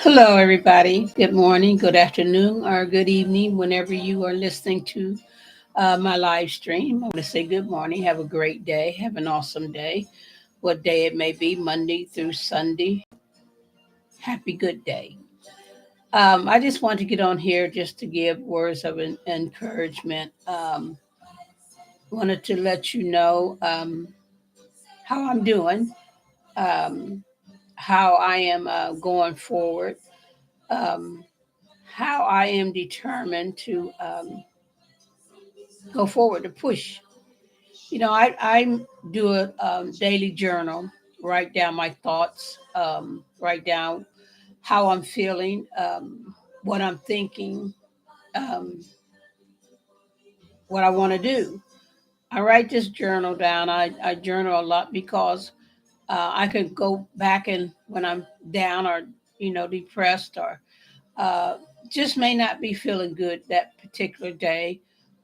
Hello, everybody. Good morning, good afternoon, or good evening, whenever you are listening to my live stream. I want to say good morning. Have a great day. Have an awesome day. What day it may be, Monday through Sunday. Happy good day. I just want to get on here just to give words of encouragement. Wanted to let you know how I'm doing, um, how I am going forward, um, how I am determined to go forward to push. I do a daily journal, write down my thoughts, write down how I'm feeling, what I'm thinking, um, what I want to do. I write this journal down. I journal a lot because I could go back and when I'm down or depressed or uh, just may not be feeling good that particular day.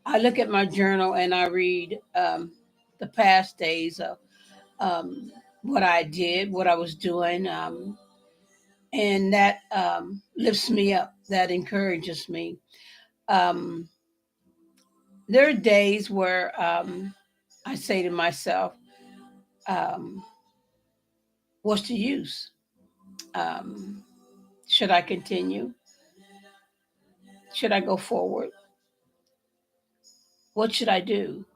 I look at my journal and I read the past days of um, what I did, what I was doing, and that lifts me up. That encourages me. Um, there are days where I say to myself, um, "What's the use? Um, should I continue? Should I go forward? What should I do?"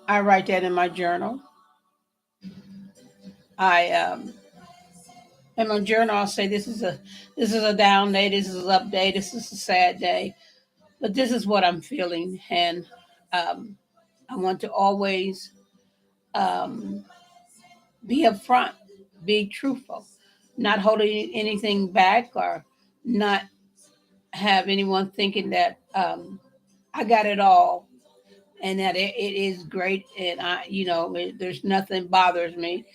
I write that in my journal. I in my journal I'll say this is a down day, this is an up day, this is a sad day, but this is what I'm feeling, and um, I want to always um, be upfront, be truthful, not holding anything back or not have anyone thinking that I got it all and that it is great and there's nothing bothers me.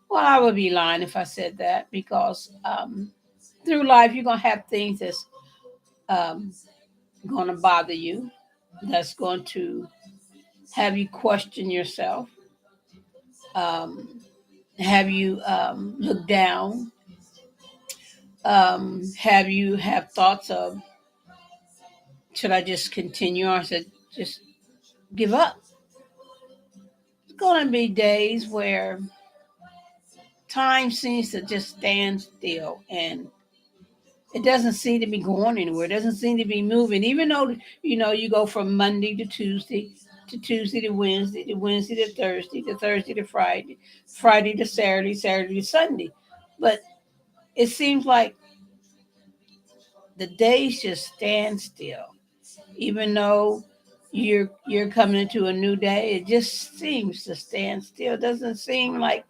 Well, I would be lying if I said that because through life you're gonna have things that's um, gonna bother you, that's going to have you question yourself, um, have you look down, have you have thoughts of should I just continue or should I just give up? It's gonna be days where time seems to just stand still and it doesn't seem to be going anywhere. It doesn't seem to be moving. Even though you go from Monday to Tuesday to Wednesday to Thursday to Friday, Friday to Saturday, Saturday to Sunday. But it seems like the days just stand still. Even though you're coming into a new day, it just seems to stand still. It doesn't seem like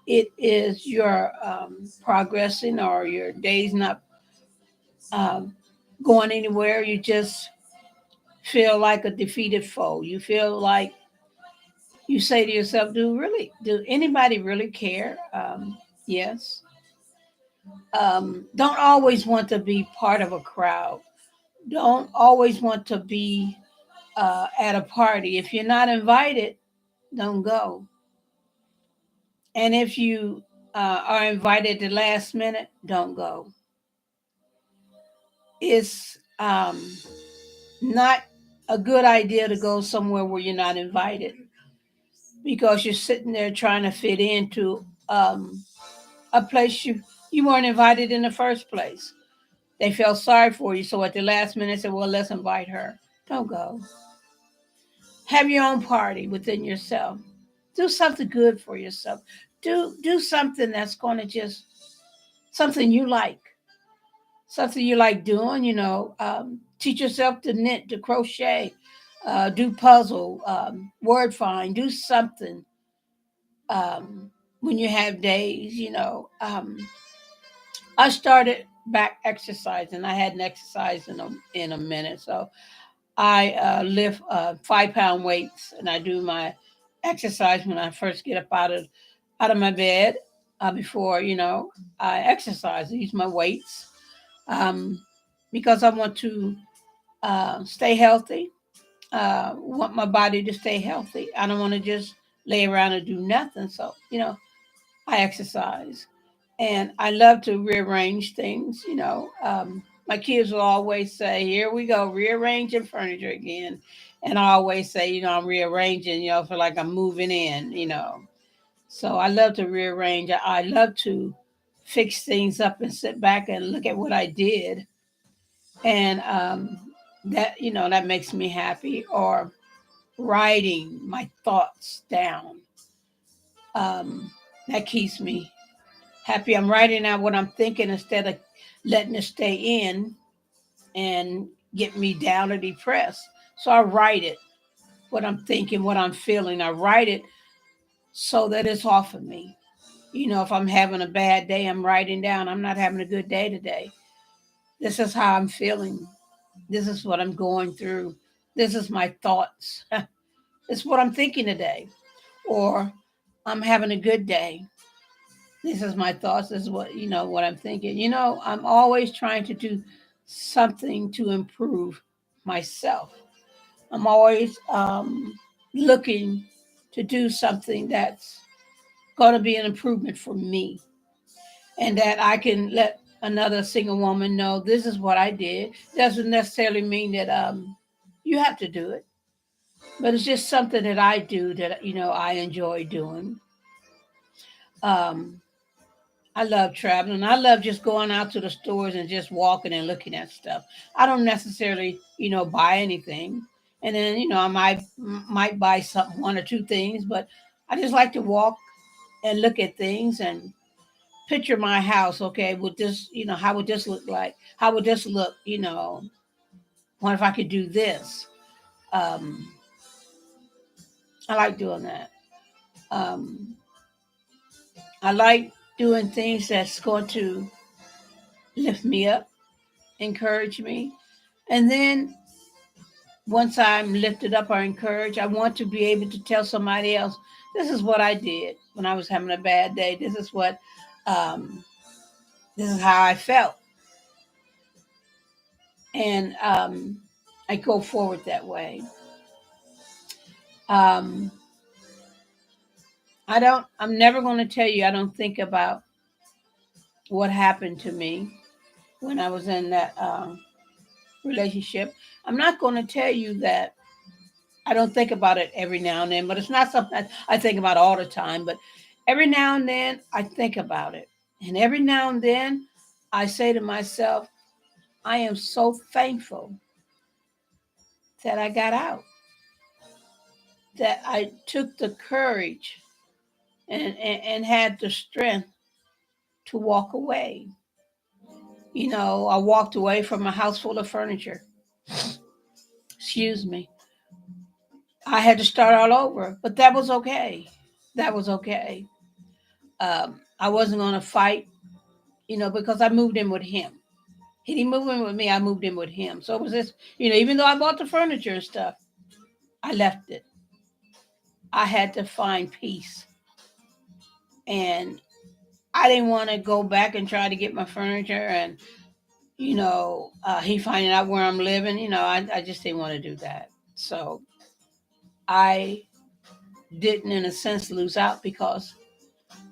it is your progressing or your days not um, going anywhere. You just feel like a defeated foe. You feel like you say to yourself, do anybody really care? Yes. Don't always want to be part of a crowd. Don't always want to be at a party. If you're not invited, don't go. And if you are invited at the last minute, don't go. It's not a good idea to go somewhere where you're not invited because you're sitting there trying to fit into a place you weren't invited in the first place. They felt sorry for you, so at the last minute said, "Well, let's invite her." Don't go. Have your own party within yourself. Do something good for yourself. Do something that's going to just something you like, something you like doing. Teach yourself to knit, to crochet, do puzzle, word find, do something when you have days. I started back exercising. I hadn't exercised in a minute, so I lift 5 pound weights, and I do my exercise when I first get up out of my bed. Before I exercise, I use my weights um, because I want to stay healthy. Want my body to stay healthy. I don't want to just lay around and do nothing. So I exercise. And I love to rearrange things. My kids will always say, "Here we go, rearranging furniture again." And I always say, I'm rearranging, feel like I'm moving in. So I love to rearrange. I love to fix things up and sit back and look at what I did. And that makes me happy. Or writing my thoughts down. Um, that keeps me happy. I'm writing out what I'm thinking instead of letting it stay in and get me down or depressed. So I write it, what I'm thinking, what I'm feeling. I write it so that it's off of me. If I'm having a bad day, I'm writing down, I'm not having a good day today. This is how I'm feeling. This is what I'm going through. This is my thoughts. This is what I'm thinking today. Or I'm having a good day. This is my thoughts. This is what I'm thinking. I'm always trying to do something to improve myself. I'm always looking to do something that's going to be an improvement for me, and that I can let another single woman know this is what I did. Doesn't necessarily mean that you have to do it, but it's just something that I do that I enjoy doing. Um, I love traveling. I love just going out to the stores and just walking and looking at stuff. I don't necessarily, buy anything. And then, I might buy something, one or two things, but I just like to walk and look at things and picture my house. Okay, would this, how would this look like? How would this look? What if I could do this? Um, I like doing that. Um, I like doing things that's going to lift me up, encourage me. And then once I'm lifted up or encouraged, I want to be able to tell somebody else, this is what I did when I was having a bad day. Um, this is how I felt. And I go forward that way. Um, I'm never going to tell you, I don't think about what happened to me when I was in that relationship. I'm not going to tell you that I don't think about it every now and then, but it's not something that I think about all the time. But every now and then, I think about it. And every now and then, I say to myself, I am so thankful that I got out, that I took the courage and had the strength to walk away. I walked away from a house full of furniture. Excuse me. I had to start all over, but that was okay. That was okay. I wasn't going to fight, because I moved in with him. He didn't move in with me. I moved in with him. So it was this, even though I bought the furniture and stuff, I left it. I had to find peace. And I didn't want to go back and try to get my furniture and, he finding out where I'm living. I just didn't want to do that. So I didn't, in a sense, lose out because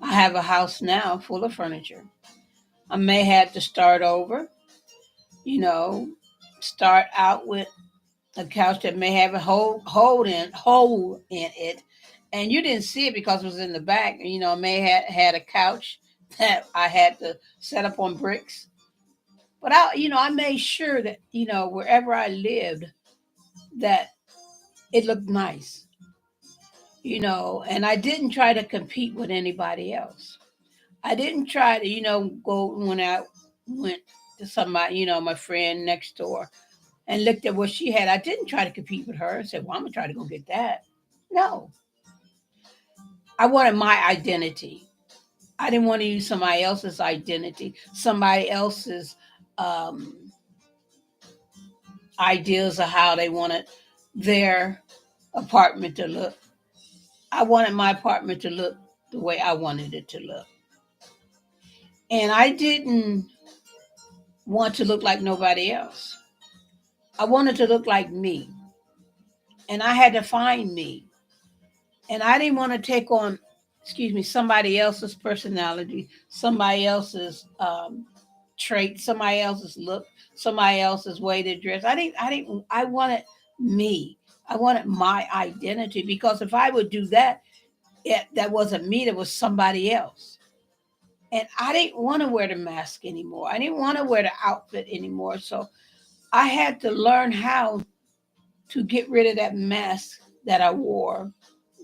I have a house now full of furniture. I may have to start over, you know, start out with a couch that may have a hole in it, and you didn't see it because it was in the back. May have had a couch that I had to set up on bricks, but I made sure that wherever I lived, that it looked nice. And I didn't try to compete with anybody else. I didn't try to go when I went to somebody, my friend next door, and looked at what she had. I didn't try to compete with her and said, well, I'm going to try to go get that. No, I wanted my identity. I didn't want to use somebody else's identity, somebody else's um, ideas of how they wanted their apartment to look. I wanted my apartment to look the way I wanted it to look. And I didn't want to look like nobody else. I wanted to look like me. And I had to find me. And I didn't want to take on excuse me, somebody else's personality, somebody else's trait, somebody else's look, somebody else's way to dress. I wanted me. I wanted my identity, because if I would do that, that wasn't me, that was somebody else. And I didn't want to wear the mask anymore. I didn't want to wear the outfit anymore. So I had to learn how to get rid of that mask that I wore,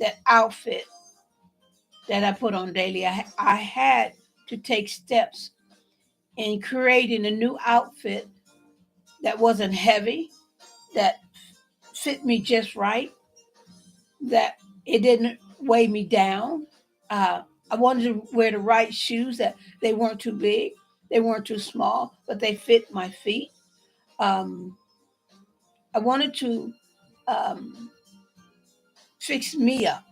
that outfit that I put on daily. I had to take steps in creating a new outfit that wasn't heavy, that fit me just right, that it didn't weigh me down. I wanted to wear the right shoes, that they weren't too big, they weren't too small, but they fit my feet. Um, I wanted to um, fix me up.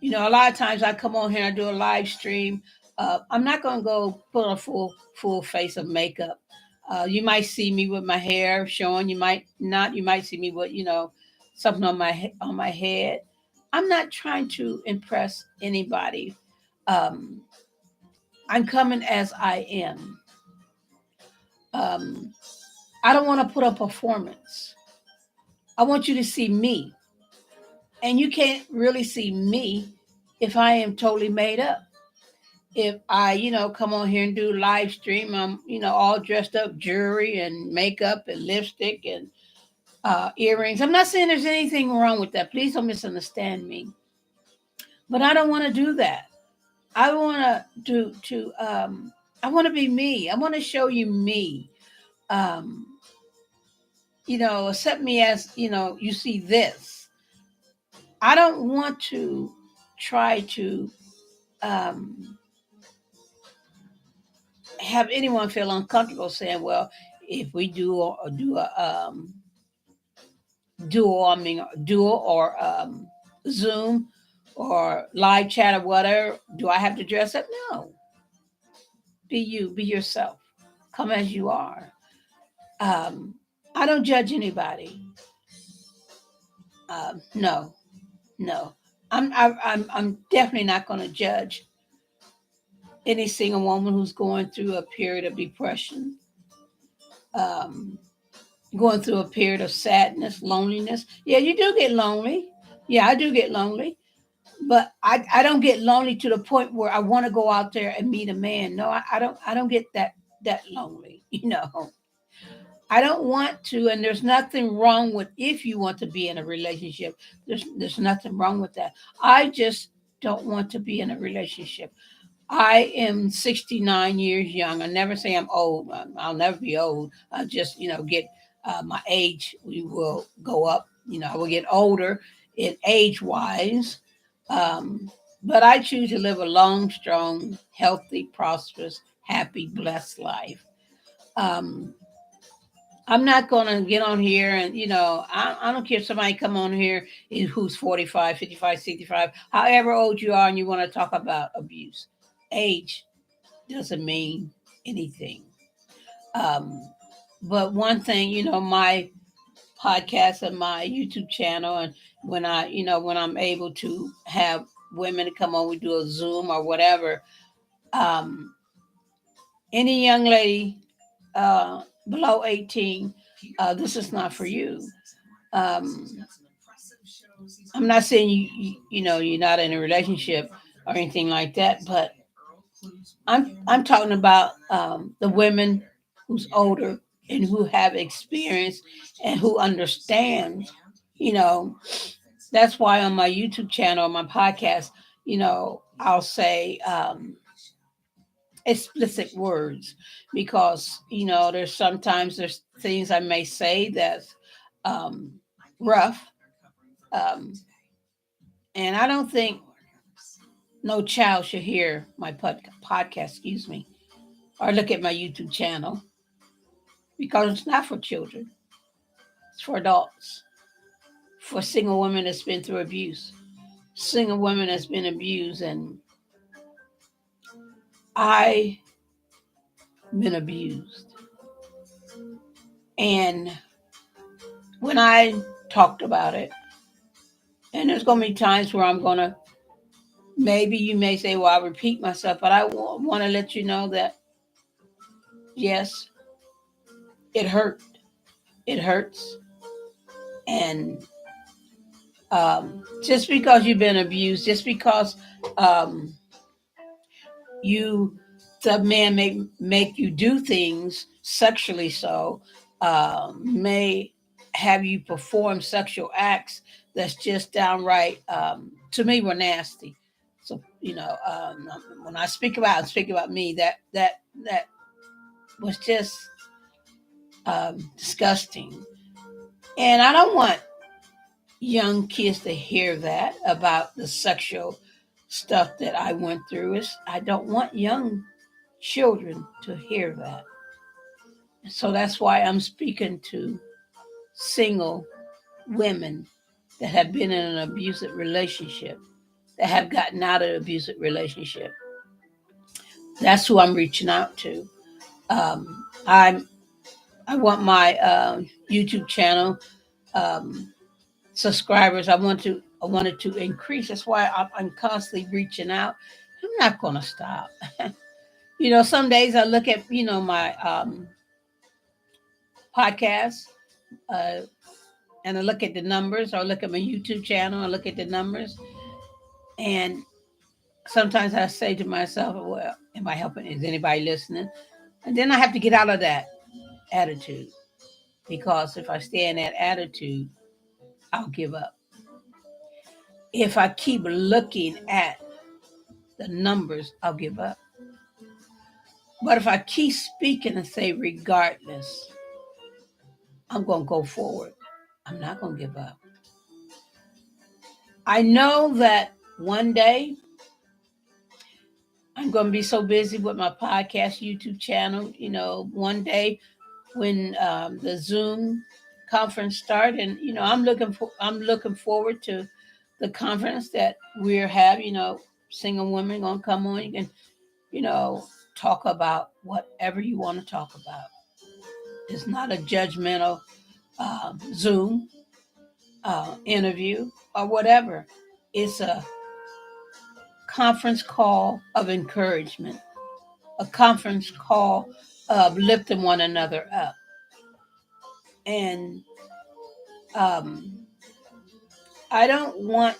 You know, a lot of times I come on here and I do a live stream. I'm not going to go put on a full face of makeup. You might see me with my hair showing. You might not. You might see me with something on on my head. I'm not trying to impress anybody. Um, I'm coming as I am. Um, I don't want to put a performance. I want you to see me, and you can't really see me if I am totally made up. If I, come on here and do live stream, I'm, all dressed up, jewelry and makeup and lipstick and earrings. I'm not saying there's anything wrong with that. Please don't misunderstand me. But I don't want to do that. I want I want to be me. I want to show you me. Um, Accept me as, you see this. I don't want to try to um, have anyone feel uncomfortable saying, well, if we do a dual or Zoom or live chat or whatever, do I have to dress up? No. Be you, be yourself. Come as you are. Um, I don't judge anybody. No, no. I'm definitely not going to judge any single woman who's going through a period of depression, um, going through a period of sadness, loneliness. Yeah, you do get lonely. Yeah, I do get lonely. But I don't get lonely to the point where I want to go out there and meet a man. No, I don't get that lonely, I don't want to, and there's nothing wrong with if you want to be in a relationship. There's nothing wrong with that. I just don't want to be in a relationship. I am 69 years young. I never say I'm old. I'll never be old. I just, get my age. We will go up. I will get older in age wise. Um, but I choose to live a long, strong, healthy, prosperous, happy, blessed life. Um, I'm not going to get on here and, I don't care if somebody come on here who's 45, 55, 65, however old you are and you want to talk about abuse. Age doesn't mean anything. Um, but one thing, my podcast and my YouTube channel, and when I'm able to have women to come on, we do a Zoom or whatever. Um, any young lady below 18, this is not for you. Um, I'm not saying you're not in a relationship or anything like that, but I'm talking about the women who's older and who have experience and who understand. You know, that's why on my YouTube channel, my podcast, I'll say explicit words because there's things I may say that's um, rough, um, and I don't think no child should hear my podcast. Excuse me, or look at my YouTube channel because it's not for children. It's for adults, for single women that's been through abuse, single women that's been abused, and I been abused. And when I talked about it, and there's gonna be times where I'm gonna Maybe you may say, well, I repeat myself, but I want to let you know that yes, it hurt. It hurts. And just because you've been abused, just because um, you the man may make you do things sexually, so may have you perform sexual acts that's just downright to me were nasty. So when I speak about me, that was just disgusting. And I don't want young kids to hear that about the sexual stuff that I went through. I don't want young children to hear that. So that's why I'm speaking to single women that have been in an abusive relationship, that have gotten out of an abusive relationship. That's who I'm reaching out to. I'm I want my YouTube channel subscribers. I wanted to increase. That's why I'm constantly reaching out. I'm not going to stop. Some days I look at my podcast, uh, and I look at the numbers. Or I look at my YouTube channel. I look at the numbers, and sometimes I say to myself, "Well, am I helping? Is anybody listening?" And then I have to get out of that attitude, because if I stay in that attitude, I'll give up. If I keep looking at the numbers, I'll give up. But if I keep speaking and say, regardless, I'm going to go forward. I'm not going to give up. I know that one day I'm going to be so busy with my podcast YouTube channel. One day when the Zoom conference start, and I'm looking forward to the conference that we're having. Single women gonna come on. You can talk about whatever you want to talk about. It's not a judgmental Zoom interview or whatever. It's a conference call of encouragement, a conference call of lifting one another up. And I don't want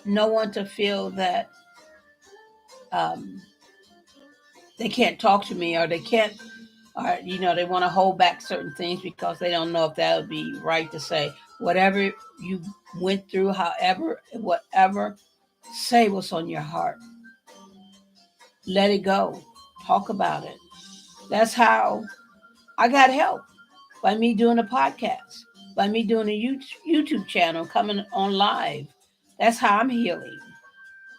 no one to feel that um, they can't talk to me, or they can't, or they want to hold back certain things because they don't know if that would be right to say. Whatever you went through, however, whatever, say what's on your heart. Let it go. Talk about it. That's how I got help, by me doing a podcast, by me doing a YouTube channel, coming on live. That's how I'm healing.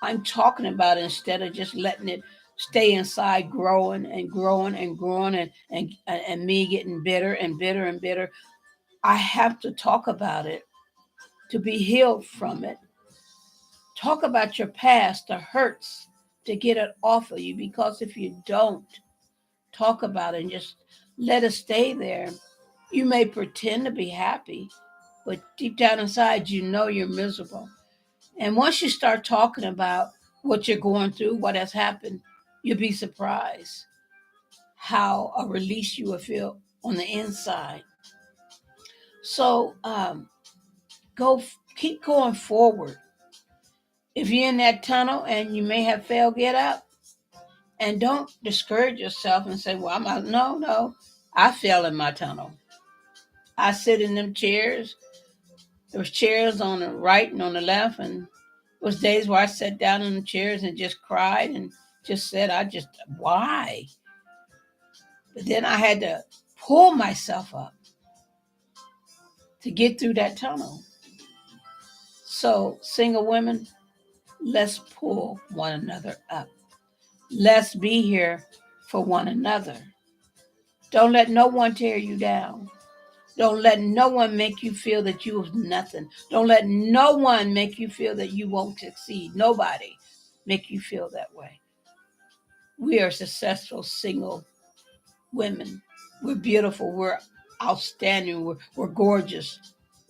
I'm talking about it instead of just letting it stay inside, growing and growing and growing, and me getting bitter and bitter and bitter. I have to talk about it to be healed from it. Talk about your past, the hurts, to get it off of you. Because if you don't talk about it and just let it stay there, you may pretend to be happy, but deep down inside, you're miserable. And once you start talking about what you're going through, what has happened, you'll be surprised how a release you will feel on the inside. So keep going forward. If you're in that tunnel and you may have failed, get up, and don't discourage yourself and say, "Well, I'm out." No, no, I fell in my tunnel. I sit in them chairs. There was chairs on the right and on the left, and there was days where I sat down in the chairs and just cried and just said, why? But then I had to pull myself up to get through that tunnel. So, single women, let's pull one another up. Let's be here for one another. Don't let no one tear you down. Don't let no one make you feel that you have nothing. Don't let no one make you feel that you won't succeed. Nobody make you feel that way. We are successful single women. We're beautiful. We're outstanding. We're gorgeous.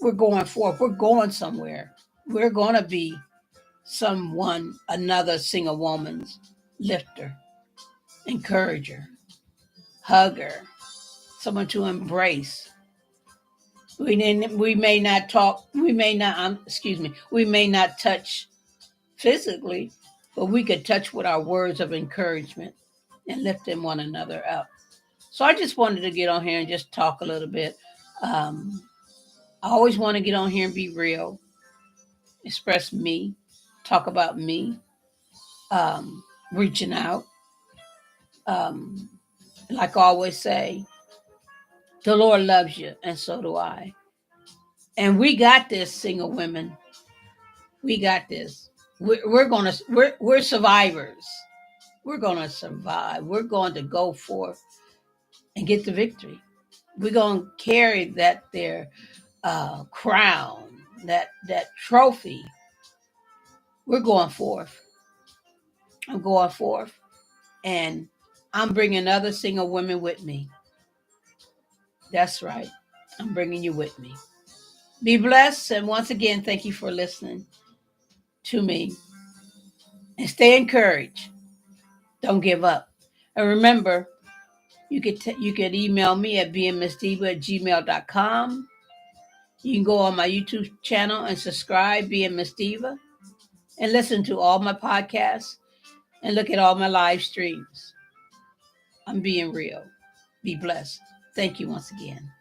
We're going forth. We're going somewhere. We're going to be another single woman's lifter, encourager, hugger, someone to embrace. We may not talk, we may not touch physically, but we could touch with our words of encouragement and lifting one another up. So I just wanted to get on here and just talk a little bit. I always want to get on here and be real, express me, talk about me, reaching out. Um, like I always say, the Lord loves you, and so do I. And we got this, single women. We got this. We're survivors. We're gonna survive. We're going to go forth and get the victory. We're gonna carry that there crown, that trophy. We're going forth. I'm going forth, and I'm bringing other single women with me. That's right. I'm bringing you with me. Be blessed, and once again, thank you for listening to me. And stay encouraged. Don't give up. And remember, you could email me at beingmissdiva@gmail.com. You can go on my YouTube channel and subscribe, Being Miss Diva, and listen to all my podcasts and look at all my live streams. I'm being real. Be blessed. Thank you once again.